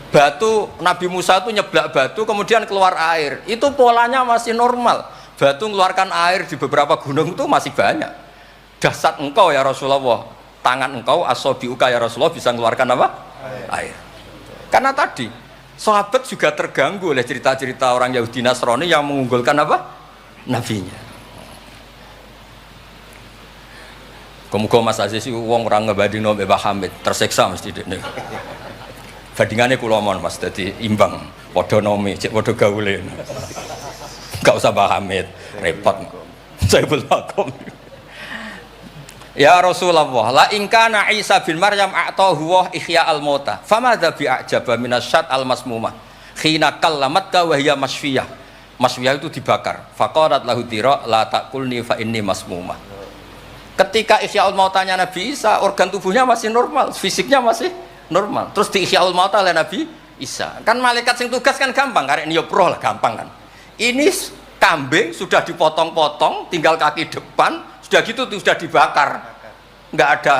Batu Nabi Musa itu nyeblak batu kemudian keluar air. Itu polanya masih normal. Batu mengeluarkan air di beberapa gunung itu masih banyak. Dasar engkau ya Rasulullah, tangan engkau asobiuka ya Rasulullah bisa mengeluarkan apa? Air. Karena tadi sahabat juga terganggu oleh cerita-cerita orang Yahudi Nasrani yang mengunggulkan apa? Nabinya. Muga Mas Aziz itu wong orang ngebandingno mbek Mbah Hamid, tersiksa mesti dene. Bandingannya kula mon Mas, dadi imbang, padha nomi, cek padha gaule. Enggak usah Mbah Hamid, repot. Saya belum. Ya Rasulullah, la in kana Isa bin Maryam a'tahu wa ihya al-mauta, famadza bi a'jaba minasyat al-masmumah. Khina kallamat wa hiya masfiyah. Masfiyah itu dibakar. Faqalat lahu tira la taqulni fa inni masmumah. Ketika ihyaul mautanya Nabi Isa, organ tubuhnya masih normal, fisiknya masih normal. Terus di ihyaul mauta oleh Nabi Isa. Kan malaikat sing tugas kan gampang, karek niup roh lah gampang kan. Ini kambing sudah dipotong-potong, tinggal kaki depan, sudah gitu sudah dibakar. Enggak ada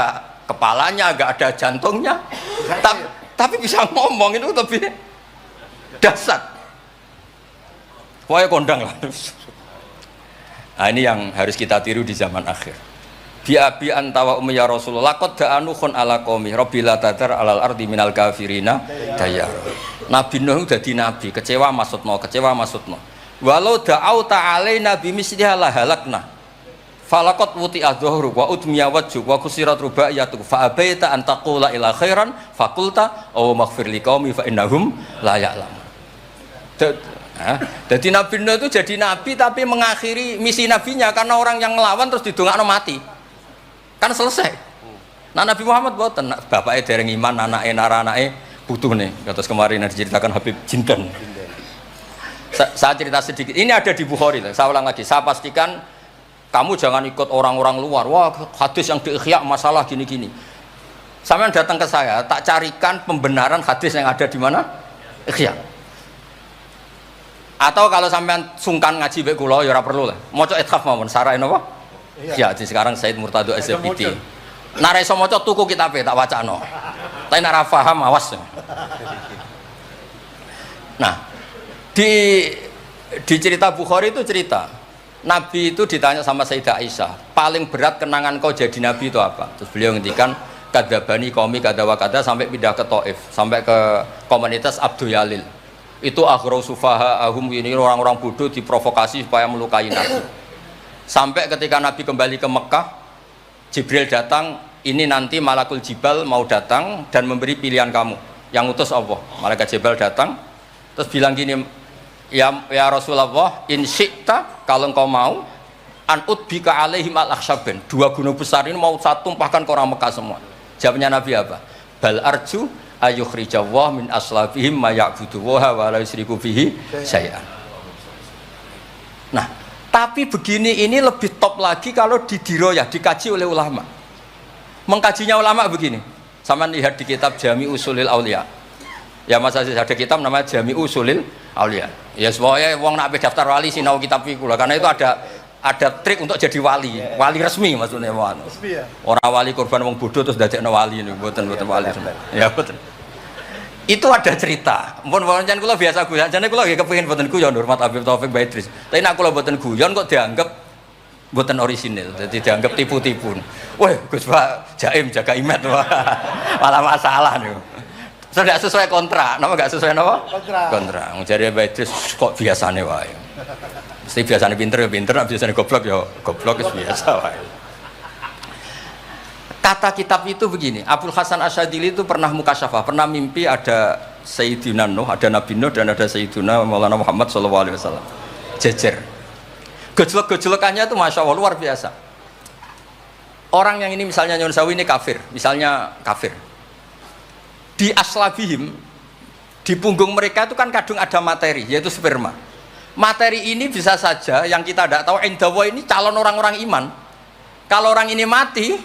kepalanya, enggak ada jantungnya. Tapi bisa ngomong, itu lebih dasar. Pokoknya kondang lah. Nah, ini yang harus kita tiru di zaman akhir. Biabi antawa ummi ya Rasulullah qad da'anu khun ala qaumi rabbil tadar alal ardi minal kafirina dayar. Nabi Nuh dadi nabi, kecewa maksudno. Walau da'au ta'alaina bimisliha la halakna. Falaqat wuti adzuhru wa udmiya wajhu wa kusirat rubaiyatu fa abaita an taqula ila khairan faqulta aw maghfir liqaumi fa innahum la ya'lamun. Jadi Nabi Nuh itu jadi nabi tapi mengakhiri misi nabinya karena orang yang ngelawan terus didongakno mati. Kan selesai. Nah Nabi Muhammad boten, bapaknya dereng iman, anaknya butuh nih. Terus kemarin diceritakan Habib Jinten. Saya cerita sedikit. Ini ada di Bukhari. Saya ulang lagi. Saya pastikan kamu jangan ikut orang-orang luar. Wah hadis yang di-ihya masalah gini-gini. Sampean datang ke saya, tak carikan pembenaran hadis yang ada di mana? Ihya. Atau kalau sampean sungkan ngaji bae kula ya ora perlu lah. Maca ithaf mawon sarai napa? Ya, jadi sekarang Said Murtado SPT. Nek iso maca tuku kitabe tak wacano. Tapi nek ora paham awas. Nah, di cerita Bukhari itu cerita Nabi itu ditanya sama Sayyidah Aisyah, paling berat kenangan kau jadi Nabi itu apa? Terus beliau ngendikan kadabani qaumi kadawa kada sampai pindah ke Taif, sampai ke komunitas Abdul Yalil. Itu akhru sufaha ahum, ini orang-orang bodoh diprovokasi supaya melukai Nabi. Sampai ketika Nabi kembali ke Mekah, Jibril datang, ini nanti Malakul Jibal mau datang dan memberi pilihan kamu, yang utus Allah. Malaikat Jibal datang terus bilang gini, ya Rasulullah, in syi'ta, kalau engkau mau, an udbika alaihim al-akhsyaben, 2 gunung besar ini mau saya tumpahkan ke orang Mekah semua. Jawabnya Nabi apa? Bal arju ayukhrijawah min aslabihim ma ya'buduwaha wa la yusriku bihi syai'an. Nah, tapi begini ini lebih top lagi kalau didiroyah, dikaji oleh ulama. Mengkajinya ulama begini. Sama lihat di kitab Jami Usulil Aulia. Ya Mas Aziz ada kitab namanya Jami Usulil Aulia. Ya semuanya wong nak daftar wali sinau kitab iku lah, karena itu ada trik untuk jadi wali. Wali resmi maksudnya mohon. Orang wali korban wong bodoh terus dadekno wali niku mboten wali. Ya betul. Itu ada cerita. Mun pancen kula biasa guyon, jane kula nggih kepengin mboten guyon hormat Habib Taufik Baitris. Tapi nek kula mboten guyon kok dianggap mboten orisinil. Jadi dianggap tipu-tipu. Wah, Gus Pak jaim jaga imet wah. Malah masalah niku. Sudah sesuai kontrak, napa enggak sesuai napa? Kontrak. Jare Baitris kok biasane wae. Mesti biasane pinter ya pinter, nek biasane goblok ya goblok wis biasa wae. Kata kitab itu begini, Abdul Hasan Asyadili itu pernah mukasyafah, pernah mimpi ada Sayyidina Nuh, ada Nabi Nuh dan ada Sayyidina Maulana Muhammad SAW jejer. Gejolak-gejolakannya itu Masya Allah luar biasa. Orang yang ini misalnya Nyun Sawi ini kafir, misalnya kafir. Di aslabihim, di punggung mereka itu kan kadung ada materi, yaitu sperma. Materi ini bisa saja yang kita tidak tahu, Indawa ini calon orang-orang iman. Kalau orang ini mati,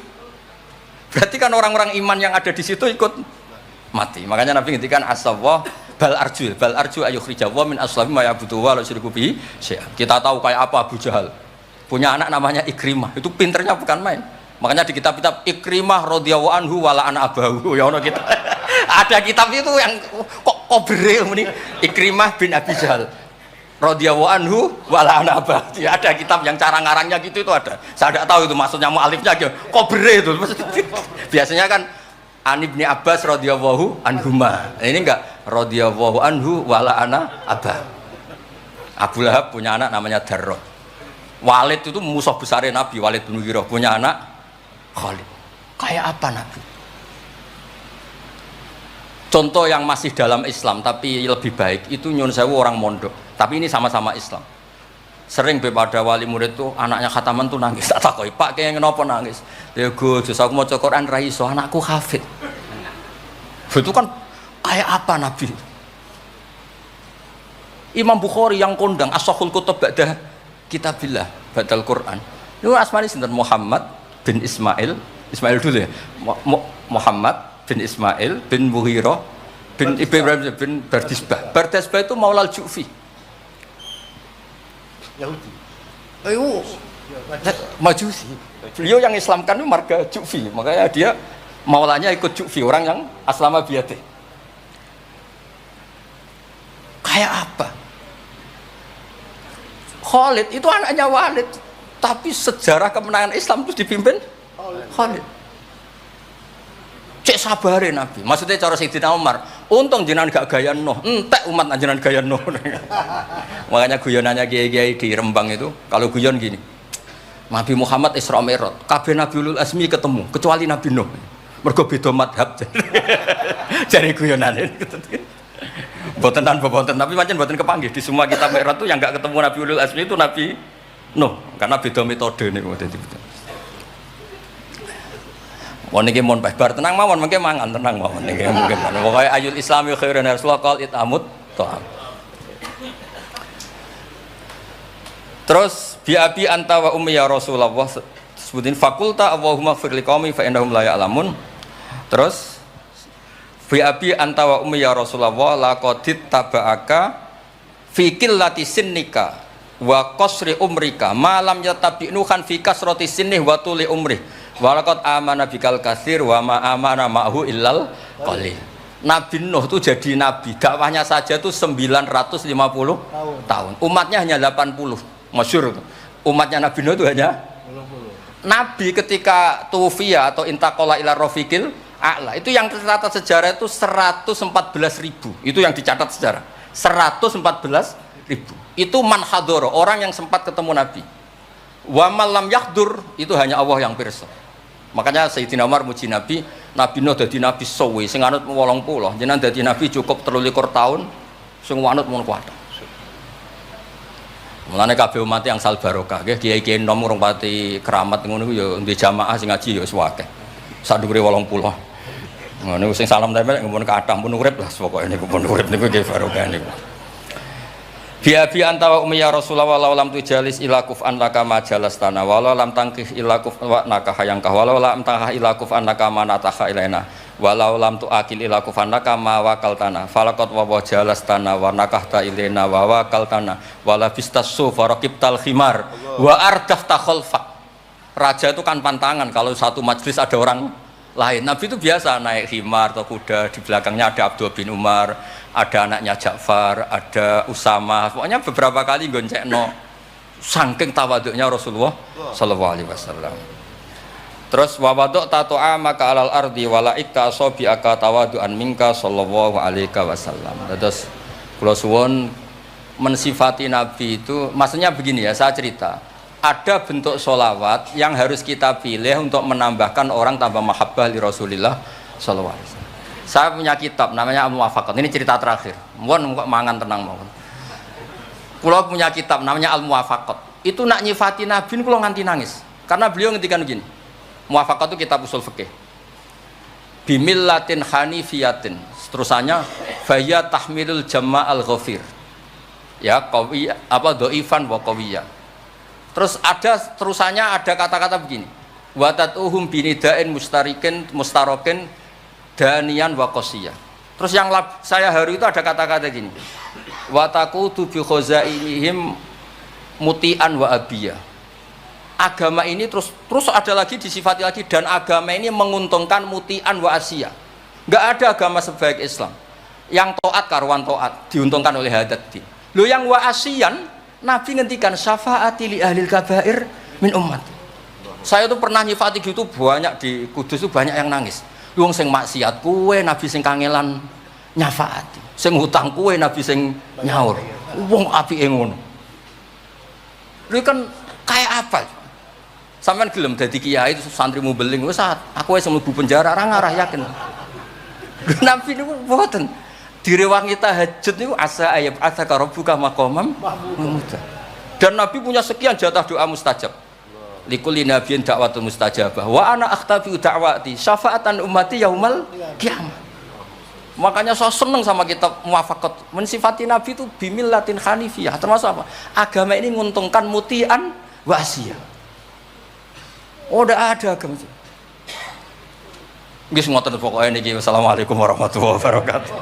berarti kan orang-orang iman yang ada di situ ikut mati. Makanya Nabi ngendikan asawah bal arju ayukhrijawah min aslabi ma ya'budu wa la yusyriku bihi syai'an. Kita tahu kayak apa Abu Jahal. Punya anak namanya Ikrimah. Itu pinternya bukan main. Makanya di kitab-kitab Ikrimah radhiyallahu anhu wala ana abahu. Ya ono kita. Ada kitab itu yang kok beril ini Ikrimah bin Abi Jahal. radhiyallahu anhu wala anaba. Ya, ada kitab yang cara ngarangnya gitu itu ada. Saya tidak tahu itu maksudnya mu'alifnya gitu. Kobre itu. Biasanya kan An Ibni Abbas radhiyallahu anhuma. Ini enggak radhiyallahu anhu wala anaba. Abu Lahab punya anak namanya Darrah. Walid itu musuh besar Nabi, Walid bin Mughirah punya anak Khalid. Kayak apa Nabi? Contoh yang masih dalam Islam tapi lebih baik itu nyun sewu orang mondok. Tapi ini sama-sama Islam. Sering pada wali murid tuh anaknya khataman tuh nangis. Tak takoi, Pak kayak kenapa nangis? Ya Gus, aku mau Quran ra iso, anakku hafid. Itu kan kayak apa Nabi? Imam Bukhari yang kondang as-sahul kutub ba'da kitabillah, ba'dal Quran. Itu asmani sinten Muhammad bin Ismail dulu ya. Muhammad bin Ismail bin Mughirah bin Ibrahim bin Bardisbah. Bardisbah itu maulal Ju'fi. Yahudi. Ayo, Majusi. Beliau yang Islamkan itu marga Ju'fi. Makanya dia maulanya ikut Ju'fi, orang yang aslama biyate. Kayak apa? Khalid itu anaknya Walid, tapi sejarah kemenangan Islam itu dipimpin Khalid. Cek sabare Nabi. Maksudnya cara Sayyidina Umar, untung jenengan gak gaya Nuh, entek umat jenengan gaya Nuh. Makanya guyonannya kiai-kiai di Rembang itu, kalau guyon gini, Nabi Muhammad Isra Mi'raj, kabeh Nabi Ulul Azmi ketemu, kecuali Nabi Nuh. Mergo beda madhab. Jare guyonane. Boten tapi pancen boten kepanggih di semua kitab Mi'raj itu yang gak ketemu Nabi Ulul Azmi itu Nabi Nuh, karena beda metode niku dadi. Wong niki mon bar tenang mawon mengke mangan tenang mawon niki mungkin. Pokoke ayul islami khairan rasulullah qal itamut ta'am. Terus bi abi anta wa ummi ya Rasulullah sebutin fakulta Allahumma fir liqaumi fa innahum la ya'lamun. Terus bi abi anta wa ummi ya Rasulullah laqadit taba'aka fi qillati sinnika wa qasri umrika ma lam yatabi'nu khan fi kasrati sinnih wa tuli umri. Walaqad amana bikal katsir wa ma amana ma'hu illal qalil. Nabi Nuh itu jadi nabi, dakwahnya saja itu 950 tahun. Umatnya hanya 80. Masyhur. Umatnya Nabi Nuh itu hanya 80. Nabi ketika tufiya atau intaqala ila rafiqil a'la, itu yang tercatat sejarah itu 114.000. Itu yang dicatat sejarah. 114.000. Itu man hadara, orang yang sempat ketemu Nabi. Wa malam yahdur, itu hanya Allah yang pirsa. Makanya Sayyidina Umar muji Nabi, Nabi Nuh dadi nabi suwi sing anut 80, jenengan dadi nabi cukup 23 tahun sing anut mun kuat. Mulane kabeh umat yang sal barokah nggih kiai-kiai nom urung pati keramat ngono ku ya ndek jamaah sing ngaji ya wis akeh. Sadure 80. Ngono sing salam tempel ngempun kathah pun urip lah pokoke niku pun urip niku nggih barokah niku. Bi anta wa ummi ya Rasulullah walau lam tujalis ila kuf'an laka ma jalastana walau lam tangkih ila kuf'an naka hayangkah walau lam tangkah ila kuf'an naka ma nataha ilaina walau lam tuakil ila kuf'an naka ma wakaltana falaqad wa jalastana wa nakahta ilaina wa wakaltana wala bistasu faraqibtal khimar wa ardafta khalfak. Raja itu kan pantangan kalau satu majelis ada orang lain. Nabi itu biasa naik khimar atau kuda, di belakangnya ada Abdul bin Umar, ada anaknya Ja'far, ada Usama. Pokoknya beberapa kali goncekno saking tawaduknya Rasulullah sallallahu alaihi wasallam. Terus wa wadok tato'a maka alal ardi wala ikta asobi aka tawadu'an minka sallallahu alaihi wasallam. Terus kula suwun mensifati Nabi itu maksudnya begini ya, saya cerita. Ada bentuk sholawat yang harus kita pilih untuk menambahkan orang tambah mahabbah li Rasulillah sallallahu alaihi wasallam. Saya punya kitab namanya Al-Muwafaqat. Ini cerita terakhir. Mohon mangan tenang mohon. Kula punya kitab namanya Al-Muwafaqat. Itu nak nyifati Nabi kula nganti nangis. Karena beliau ngendikan begini. Muwafaqat itu kitab usul fikih. Bimillatin hanifiyatin. Terusannya faya tahmilul jama'al ghafir. Ya, qawi apa dhaifan wa qawiyya. Terus ada terusannya ada kata-kata begini. Wa tatuhum binida'in mustarokin danian wa qasiyah. Terus yang saya haru itu ada kata-kata gini. Wa taqutu bi khazainihim mutian wa abiyah. Agama ini terus ada lagi disifati lagi dan agama ini menguntungkan mutian wa asiyah. Enggak ada agama sebaik Islam. Yang taat karuan taat diuntungkan oleh hadat din. Lo yang wa asiyan, Nabi ngendikan syafaati li ahlil kabair min umat. Saya tuh pernah nyifati gitu banyak di Kudus tuh banyak yang nangis. Wong sing maksiat kuwe Nabi sing kangelan nyafaati. Sing hutang kuwe Nabi sing nyaur. Wong apike ngono. Lha kan kayak apa? Sampeyan gelem dadi kiai santrimu beling wis aku wis mlebu penjara ora ngarah yakin. Nabi niku mboten direwangi tahajud niku asa ayat ataka rabbuka maqamam mahmuda. Dan Nabi punya sekian jatah doa mustajab. Likulli nabiyyin da'watun mustajabah wa ana akhtabi da'wati syafaatan ummati yaumal qiyamah. Makanya saya senang sama kitab Muwafaqat mensifati Nabi itu bimillatin hanifiyah, termasuk apa? Agama ini menguntungkan mutian wasiyah. Oh, udah ada agama itu. Nggih ngoten pokoke niki. Wassalamualaikum warahmatullahi wabarakatuh.